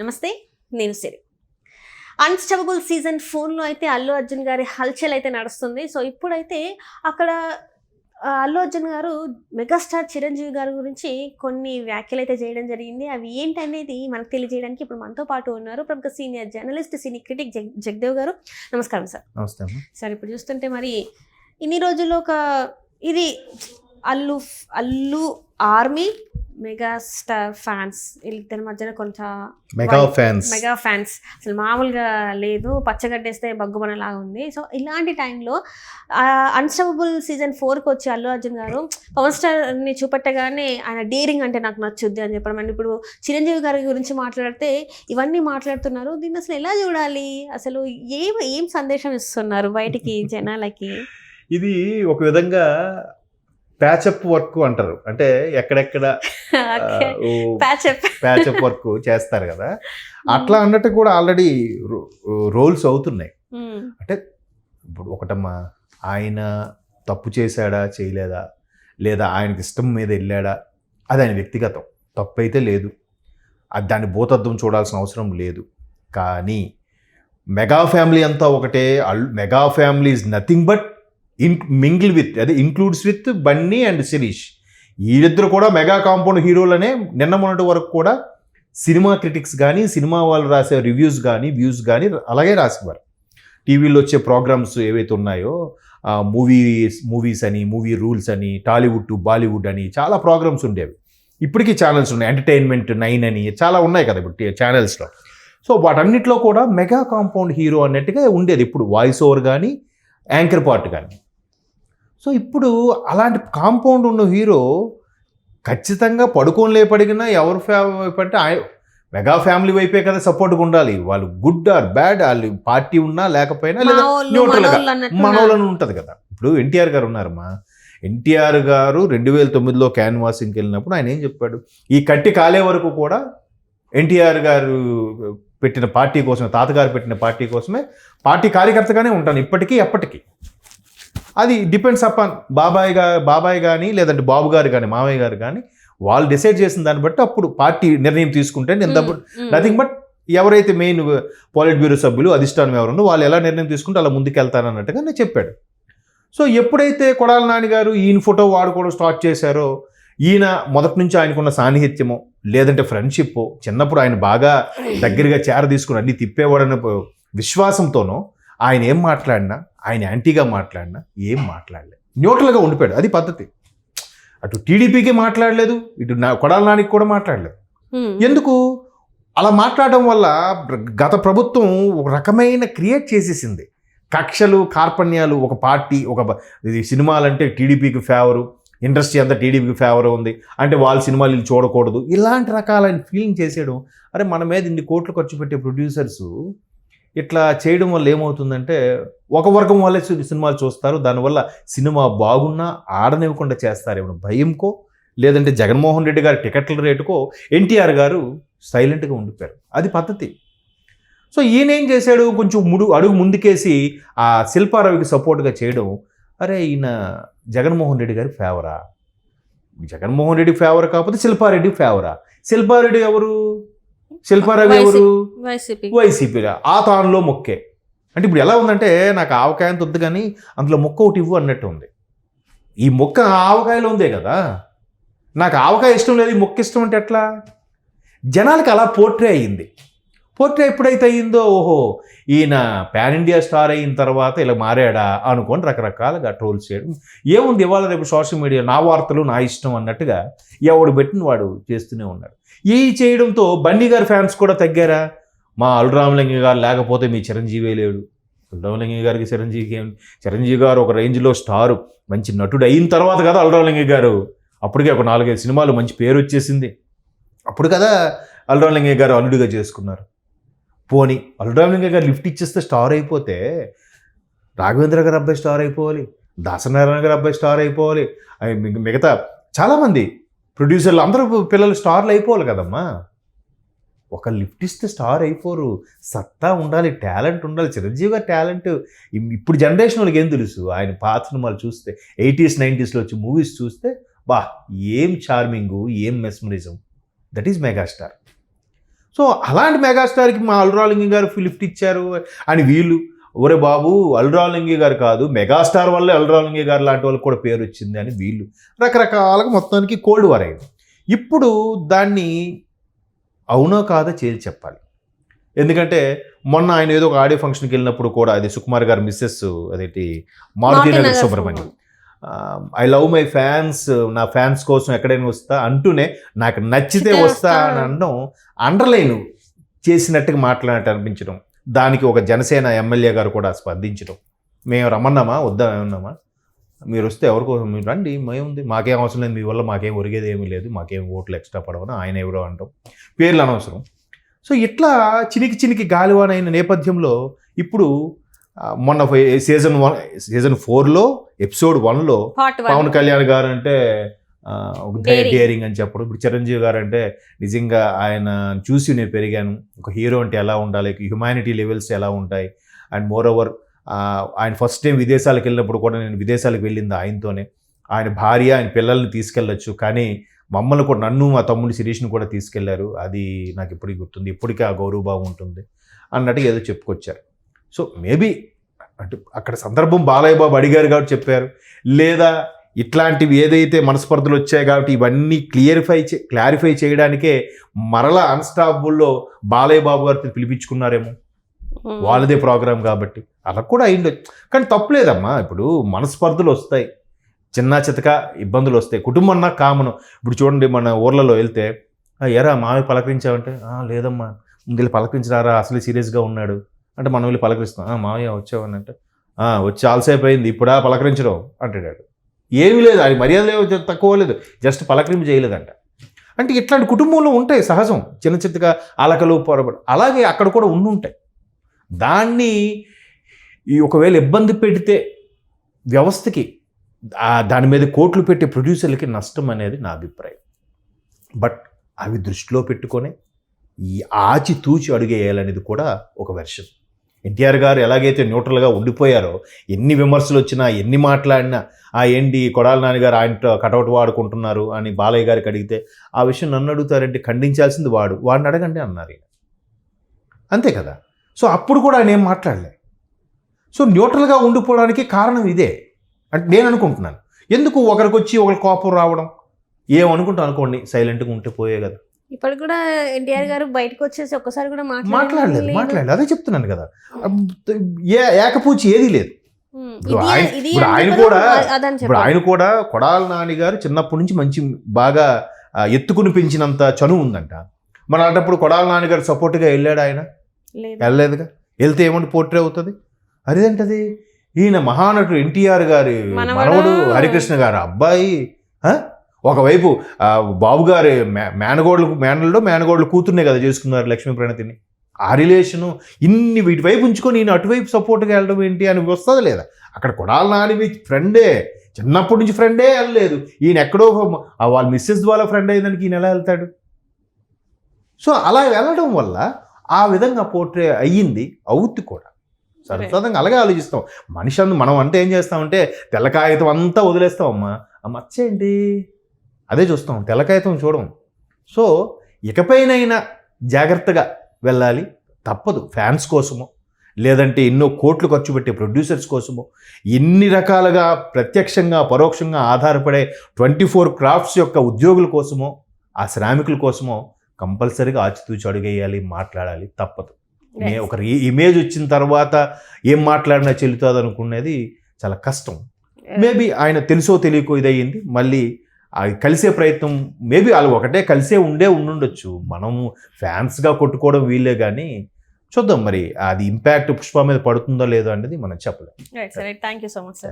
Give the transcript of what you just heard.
నమస్తే, నేను సిరి. Unstable season 4లో అయితే అల్లు అర్జున్ గారి హల్చల్ అయితే నడుస్తుంది. సో ఇప్పుడైతే అక్కడ అల్లు అర్జున్ గారు మెగాస్టార్ చిరంజీవి గారి గురించి కొన్ని వ్యాఖ్యలు అయితే చేయడం జరిగింది. అవి ఏంటనేది మనకు తెలియజేయడానికి ఇప్పుడు మనతో పాటు ఉన్నారు ప్రముఖ సీనియర్ జర్నలిస్ట్, సినీ క్రిటిక్ జగదేవ్ గారు. నమస్కారం సార్. నమస్తే. సార్, ఇప్పుడు చూస్తుంటే మరి ఇన్ని రోజుల్లో ఇది అల్లు ఆర్మీ, మెగాస్టార్ ఫ్యాన్స్, వీళ్ళిద్దరి మధ్యన కొంత మెగా ఫ్యాన్స్ అసలు మామూలుగా లేదు, పచ్చగడ్డేస్తే బగ్గుమనలాగా ఉంది. సో ఇలాంటి టైంలో అన్స్టబుల్ సీజన్ 4కి వచ్చి అల్లు అర్జున్ గారు పవన్ స్టార్ని చూపెట్టగానే ఆయన డేరింగ్ అంటే నాకు నచ్చుద్ది అని చెప్పడం. అండ్ ఇప్పుడు చిరంజీవి గారి గురించి మాట్లాడితే ఇవన్నీ మాట్లాడుతున్నారు. దీన్ని అసలు ఎలా చూడాలి? అసలు ఏం సందేశం ఇస్తున్నారు బయటికి జనాలకి? ఇది ఒక విధంగా ప్యాచప్ వర్క్ అంటారు. అంటే ఎక్కడెక్కడ ప్యాచప్ వర్క్ చేస్తారు కదా, అట్లా అన్నట్టు కూడా ఆల్రెడీ రోల్స్ అవుతున్నాయి. అంటే ఇప్పుడు ఒకటమ్మా, ఆయన తప్పు చేశాడా చేయలేదా, లేదా ఆయనకి ఇష్టం మీద వెళ్ళాడా, అది ఆయన వ్యక్తిగతం. తప్పు అయితే లేదు, అది దాన్ని భూతద్దం చూడాల్సిన అవసరం లేదు. కానీ మెగా ఫ్యామిలీ అంతా ఒకటే. Mega family is nothing but mingle with, అదే includes with Bunny and Sirish. వీళ్ళిద్దరు కూడా మెగా కాంపౌండ్ హీరోలనే. నిన్న మొన్నటి వరకు కూడా సినిమా క్రిటిక్స్ కానీ, సినిమా వాళ్ళు రాసే రివ్యూస్ కానీ, వ్యూస్ కానీ అలాగే రాసేవారు. టీవీలో వచ్చే ప్రోగ్రామ్స్ ఏవైతే ఉన్నాయో, మూవీస్ అని, మూవీ రూల్స్ అని, టాలీవుడ్ టు బాలీవుడ్ అని చాలా ప్రోగ్రామ్స్ ఉండేవి. ఇప్పటికీ ఛానల్స్ ఉన్నాయి, ఎంటర్టైన్మెంట్ 9 అని చాలా ఉన్నాయి కదా ఇప్పుడు ఛానల్స్లో. సో వాటన్నిటిలో కూడా మెగా కాంపౌండ్ హీరో అన్నట్టుగా ఉండేది. ఇప్పుడు వాయిస్ ఓవర్ కానీ, యాంకర్ పార్ట్ కానీ. సో ఇప్పుడు అలాంటి కాంపౌండ్ ఉన్న హీరో ఖచ్చితంగా పడుకొని లేపడిగినా ఎవరు వైపు అంటే మెగా ఫ్యామిలీ వైపే కదా సపోర్ట్గా ఉండాలి. వాళ్ళు గుడ్ ఆర్ బ్యాడ్, వాళ్ళు పార్టీ ఉన్నా లేకపోయినా, లేదా న్యూట్రల్గా మనోళ్ళని ఉంటుంది కదా. ఇప్పుడు ఎన్టీఆర్ గారు ఉన్నారమ్మా. ఎన్టీఆర్ గారు 2009లో క్యాన్వాసింగ్కి వెళ్ళినప్పుడు ఆయన ఏం చెప్పాడు, ఈ కట్టి కాలే వరకు కూడా ఎన్టీఆర్ గారు పెట్టిన పార్టీ కోసమే, తాతగారు పెట్టిన పార్టీ కోసమే పార్టీ కార్యకర్తగానే ఉంటాను ఇప్పటికీ ఎప్పటికీ. అది డిపెండ్స్ అపాన్ బాబాయ్ కానీ, లేదంటే బాబు గారు కానీ, మామయ్య గారు కానీ, వాళ్ళు డిసైడ్ చేసిన దాన్ని బట్టి అప్పుడు పార్టీ నిర్ణయం తీసుకుంటే నథింగ్ బట్ ఎవరైతే మెయిన్ పాలిట్ బ్యూరో సభ్యులు, అధిష్టానం ఎవరుందో వాళ్ళు ఎలా నిర్ణయం తీసుకుంటే అలా ముందుకెళ్తారన్నట్టుగా నేను చెప్పాడు. సో ఎప్పుడైతే కొడాల నాని గారు ఈయన ఫోటో వాడుకోవడం స్టార్ట్ చేశారో, ఈయన మొదటి నుంచి ఆయనకున్న సాన్నిహిత్యమో లేదంటే ఫ్రెండ్షిప్, చిన్నప్పుడు ఆయన బాగా దగ్గరగా చేర తీసుకుని అన్ని తిప్పేవాడన్న విశ్వాసంతోనో ఆయన ఏం మాట్లాడినా, ఆయన యాంటీగా మాట్లాడినా ఏం మాట్లాడలేదు, న్యూట్రల్గా ఉండిపోయాడు. అది పద్ధతి. అటు టీడీపీకి మాట్లాడలేదు, ఇటు కొడాల నానికి కూడా మాట్లాడలేదు. ఎందుకు అలా మాట్లాడడం వల్ల గత ప్రభుత్వం ఒక రకమైన క్రియేట్ చేసేసింది, కక్షలు, కార్పణ్యాలు. ఒక పార్టీ, సినిమాలంటే టీడీపీకి ఫేవరు, ఇండస్ట్రీ అంతా టీడీపీకి ఫేవర్ ఉంది అంటే వాళ్ళ సినిమాలు వీళ్ళు చూడకూడదు, ఇలాంటి రకాలైన ఫీలింగ్ చేసేయడం. అరే మన మీద ఇన్ని కోట్లు ఖర్చు పెట్టే ప్రొడ్యూసర్స్ ఇట్లా చేయడం వల్ల ఏమవుతుందంటే, ఒక వర్గం వాళ్ళే సినిమాలు చూస్తారు, దానివల్ల సినిమా బాగున్నా ఆడనివ్వకుండా చేస్తారేమో భయంకో, లేదంటే జగన్మోహన్ రెడ్డి గారి టికెట్ల రేటుకో ఎన్టీఆర్ గారు సైలెంట్గా ఉండిపోయారు. అది పద్ధతి. సో ఈయన ఏం చేశాడు, కొంచెం అడుగు ముందుకేసి ఆ శిల్పారావుకి సపోర్ట్గా చేయడం. అరే ఈయన జగన్మోహన్ రెడ్డి గారి ఫేవరా? జగన్మోహన్ రెడ్డి ఫేవర్ కాకపోతే శిల్పారెడ్డి ఫేవరా? శిల్పారెడ్డి ఎవరు? శిల్పారావు ఎవరు? వైసీపీ. ఆ తానులో మొక్కే. అంటే ఇప్పుడు ఎలా ఉందంటే, నాకు ఆవకాయంత వద్దు కానీ అందులో మొక్క ఒకటి ఇవ్వు అన్నట్టు ఉంది. ఈ మొక్క ఆవకాయలో ఉందే కదా, నాకు ఆవకాయ ఇష్టం లేదు, ఈ మొక్క ఇష్టం అంటే ఎట్లా? జనాలకి అలా పోర్ట్రే అయ్యింది. పోర్ట్రే ఎప్పుడైతే అయ్యిందో, ఓహో ఈయన పాన్ ఇండియా స్టార్ అయిన తర్వాత ఇలా మారాడా అనుకొని రకరకాలుగా ట్రోల్స్ చేయడం. ఏముంది, ఇవాళ రేపు సోషల్ మీడియా నా వార్తలు నా ఇష్టం అన్నట్టుగా ఎవడు పెట్టిన వాడు చేస్తూనే ఉన్నాడు. ఈ చేయడంతో బన్నీ గారి ఫ్యాన్స్ కూడా తగ్గారా? మా అల్లురామలింగ గారు లేకపోతే మీ చిరంజీవే లేడు. అల్లురామలింగ గారికి చిరంజీవి గారు ఒక రేంజ్లో స్టారు, మంచి నటుడు అయిన తర్వాత కదా అల్లురామలింగ గారు. అప్పటికే ఒక 4-5 సినిమాలు మంచి పేరు వచ్చేసింది. అప్పుడు కదా అల్లురామలింగ గారు అల్లుడిగా చేసుకున్నారు. పోనీ అల్లురామలింగ గారు లిఫ్ట్ ఇచ్చేస్తే స్టార్ అయిపోతే, రాఘవేంద్ర గారు అబ్బాయి స్టార్ అయిపోవాలి, దాసనారాయణ గారు అబ్బాయి స్టార్ అయిపోవాలి, మిగతా చాలామంది ప్రొడ్యూసర్లు అందరూ పిల్లలు స్టార్లు అయిపోవాలి కదమ్మా. ఒక లిఫ్ట్ ఇస్తే స్టార్ అయిపోరు. సత్తా ఉండాలి, టాలెంట్ ఉండాలి. చిరంజీవి గారి టాలెంట్ ఇప్పుడు జనరేషన్ వాళ్ళకి ఏం తెలుసు? ఆయన పాత సినిమాలు చూస్తే, 80s 90sలో వచ్చి మూవీస్ చూస్తే, ఏం చార్మింగు, ఏం mesmerism. That is megastar. So అలాంటి మెగాస్టార్కి మా అల్లురాలింగి గారు లిఫ్ట్ ఇచ్చారు అని వీళ్ళు, ఒరే బాబు అల్లురాలింగి గారు కాదు మెగాస్టార్ వల్లే అల్లురాలింగి గారు లాంటి వాళ్ళకి కూడా పేరు వచ్చింది అని వీళ్ళు రకరకాలుగా మొత్తానికి కోల్డ్ వార్ అయింది. ఇప్పుడు దాన్ని అవునో కాదో చేసి చెప్పాలి. ఎందుకంటే మొన్న ఆయన ఏదో ఒక ఆడియో ఫంక్షన్కి వెళ్ళినప్పుడు కూడా అది సుకుమార్ గారు మిస్సెస్ అదేంటి Maruthi Nagar Subrahmanyam, I love my fans, నా ఫ్యాన్స్ కోసం ఎక్కడైనా వస్తా అంటూనే నాకు నచ్చితే వస్తా అని అనడం అండర్లైన్ చేసినట్టుగా మాట్లాడినట్టు అనిపించడం, దానికి ఒక జనసేన ఎమ్మెల్యే గారు కూడా స్పందించడం, మేము రమ్మన్నామా వద్దా ఏమన్నామా, మీరు వస్తే ఎవరికోసం మీరు రండి, మేముంది, మాకేం అవసరం లేదు, మీ వల్ల మాకేం ఒరిగేది ఏమీ లేదు, మాకేం ఓట్లు ఎక్స్ట్రా పడవని ఆయన ఎవరో అంటాం, పేర్లు అనవసరం. సో ఇట్లా చినికి గాలివానైన నేపథ్యంలో ఇప్పుడు మొన్న సీజన్ 4లో ఎపిసోడ్ 1లో పవన్ కళ్యాణ్ గారు అంటే డేరింగ్ అని చెప్పడం, ఇప్పుడు చిరంజీవి గారు అంటే నిజంగా ఆయన చూసి నేను పెరిగాను, ఒక హీరో అంటే ఎలా ఉండాలి, హ్యుమానిటీ లెవెల్స్ ఎలా ఉంటాయి, అండ్ మోర్ ఓవర్ ఆయన ఫస్ట్ టైం విదేశాలకు వెళ్ళినప్పుడు కూడా నేను విదేశాలకు వెళ్ళింది ఆయనతోనే, ఆయన భార్య ఆయన పిల్లల్ని తీసుకెళ్ళచ్చు, కానీ మమ్మల్ని కూడా నన్ను మా తమ్ముడి శిరీష్ని కూడా తీసుకెళ్లారు, అది నాకు ఇప్పటికీ గుర్తుంది, ఇప్పటికీ ఆ గౌరవభావం ఉంటుంది అన్నట్టు ఏదో చెప్పుకొచ్చారు. సో మేబీ అంటే అక్కడ సందర్భం బాలయ్య బాబు అడిగారు కాబట్టి చెప్పారు, లేదా ఇట్లాంటివి ఏదైతే మనస్పర్ధలు వచ్చాయి కాబట్టి ఇవన్నీ క్లారిఫై చేయడానికే మరలా అన్స్టాపుల్లో బాలయ్య బాబు గారితో పిలిపించుకున్నారేమో, వాళ్ళదే ప్రోగ్రాం కాబట్టి అలా కూడా అయిండొచ్చు. కానీ తప్పులేదమ్మా, ఇప్పుడు మనస్పర్ధలు వస్తాయి, చిన్న చితక ఇబ్బందులు వస్తాయి, కుటుంబం నాకు కామను. ఇప్పుడు చూడండి మన ఊర్లలో వెళ్తే ఎరా మామయ్య పలకరించావంటే లేదమ్మా ముందు పలకరించినారా అసలు సీరియస్గా ఉన్నాడు అంటే మనం వెళ్ళి పలకరిస్తాం, మామయ్య వచ్చావని అంటే వచ్చి చాలాసేపు అయింది ఇప్పుడా పలకరించడం అంటాడు. ఏమీ లేదు, అది మర్యాద లేదు, తక్కువ లేదు, జస్ట్ పలకరింపు చేయలేదంట. అంటే ఇట్లాంటి కుటుంబంలో ఉంటాయి సహజం, చిన్న చిత్తగా అలకలు పొరబడి, అలాగే అక్కడ కూడా ఉండుంటాయి. దాన్ని ఈ ఒకవేళ ఇబ్బంది పెడితే వ్యవస్థకి దాని మీద కోట్లు పెట్టే ప్రొడ్యూసర్లకి నష్టం అనేది నా అభిప్రాయం. బట్ అవి దృష్టిలో పెట్టుకొని ఈ ఆచితూచి అడుగేయాలనేది కూడా ఒక వెర్షన్. ఎన్టీఆర్ గారు ఎలాగైతే న్యూట్రల్గా ఉండిపోయారో, ఎన్ని విమర్శలు వచ్చినా ఎన్ని మాట్లాడినా ఏంటి కొడాలి నాన్నగారు ఆయనతో కటౌట్ వాడుకుంటున్నారు అని బాలయ్య గారికి అడిగితే ఆ విషయం నన్ను అడుగుతారంటే ఖండించాల్సింది వాడిని అడగండి అన్నారు, అంతే కదా. సో అప్పుడు కూడా ఆయన ఏం మాట్లాడలే. సో న్యూట్రల్గా ఉండిపోవడానికి కారణం ఇదే అంటే నేను అనుకుంటున్నాను. ఎందుకు ఒకరికి వచ్చి ఒకరి కోపం రావడం, ఏమనుకుంటాం అనుకోండి, సైలెంట్గా ఉంటే పోయే కదా. ఇప్పుడు కూడా ఎన్టీఆర్ గారు బయటకు వచ్చేసి ఒక్కసారి కూడా మాట్లాడలేదు, అదే చెప్తున్నాను కదా, ఏకపూచి ఏదీ లేదు. ఇప్పుడు ఆయన కూడా కొడాలి నాని గారు చిన్నప్పటి నుంచి మంచి బాగా ఎత్తుకుని పెంచినంత చనువు ఉందంట. మరి అలాంటప్పుడు కొడాలి నాని గారు సపోర్ట్గా వెళ్ళాడు ఆయన? వెళ్ళలేదుగా. వెళ్తే ఏమంటే పోర్ట్రే అవుతుంది. అదేంటది, ఈయన మహానటుడు ఎన్టీఆర్ గారి మనవడు హరికృష్ణ గారు అబ్బాయి, ఒకవైపు బాబు గారి మేనగోడలు కూతుర్నే కదా చేసుకున్నారు లక్ష్మీ ప్రణతిని. ఆ రిలేషను ఇన్ని వీటి వైపు ఉంచుకొని ఈయన అటువైపు సపోర్ట్గా వెళ్ళడం ఏంటి అని వస్తుంది లేదా? అక్కడ కొడాలి నాని మీ ఫ్రెండే, చిన్నప్పటి నుంచి ఫ్రెండే వెళ్ళలేదు, ఈయన ఎక్కడో వాళ్ళ మిస్సెస్ ద్వారా ఫ్రెండ్ అయ్యేదానికి ఈయన ఎలా వెళ్తాడు? సో అలా వెళ్ళడం వల్ల ఆ విధంగా పోర్ట్రే అయ్యింది, అవుద్ది కూడా. సరసంగా అలాగే ఆలోచిస్తాం. మనిషి మనం అంటే ఏం చేస్తామంటే తెల్ల కాగితం అంతా వదిలేస్తామమ్మా, మచ్చేంటి అదే చూస్తాం, తెల్ల కాగితం చూడం. సో ఇకపైనైనా జాగ్రత్తగా వెళ్ళాలి, తప్పదు. ఫ్యాన్స్ కోసమో లేదంటే ఎన్నో కోట్లు ఖర్చు పెట్టే ప్రొడ్యూసర్స్ కోసమో, ఎన్ని రకాలుగా ప్రత్యక్షంగా పరోక్షంగా ఆధారపడే 24 క్రాఫ్ట్స్ యొక్క ఉద్యోగుల కోసమో, ఆ శ్రామికుల కోసమో కంపల్సరీగా ఆచితూచి అడుగేయాలి, మాట్లాడాలి, తప్పదు. ఒక ఇమేజ్ వచ్చిన తర్వాత ఏం మాట్లాడినా చెల్లుతుంది అనుకునేది చాలా కష్టం. మేబీ ఆయన తెలుసో తెలియకో ఇదయ్యింది, మళ్ళీ కలిసే ప్రయత్నం మేబీ వాళ్ళు ఒకటే కలిసే ఉండుండొచ్చు. మనము ఫ్యాన్స్గా కొట్టుకోవడం వీళ్ళే కానీ చూద్దాం మరి అది ఇంపాక్ట్ పుష్ప మీద పడుతుందో లేదో అనేది మనం చెప్పలేం. Thank you so much sir.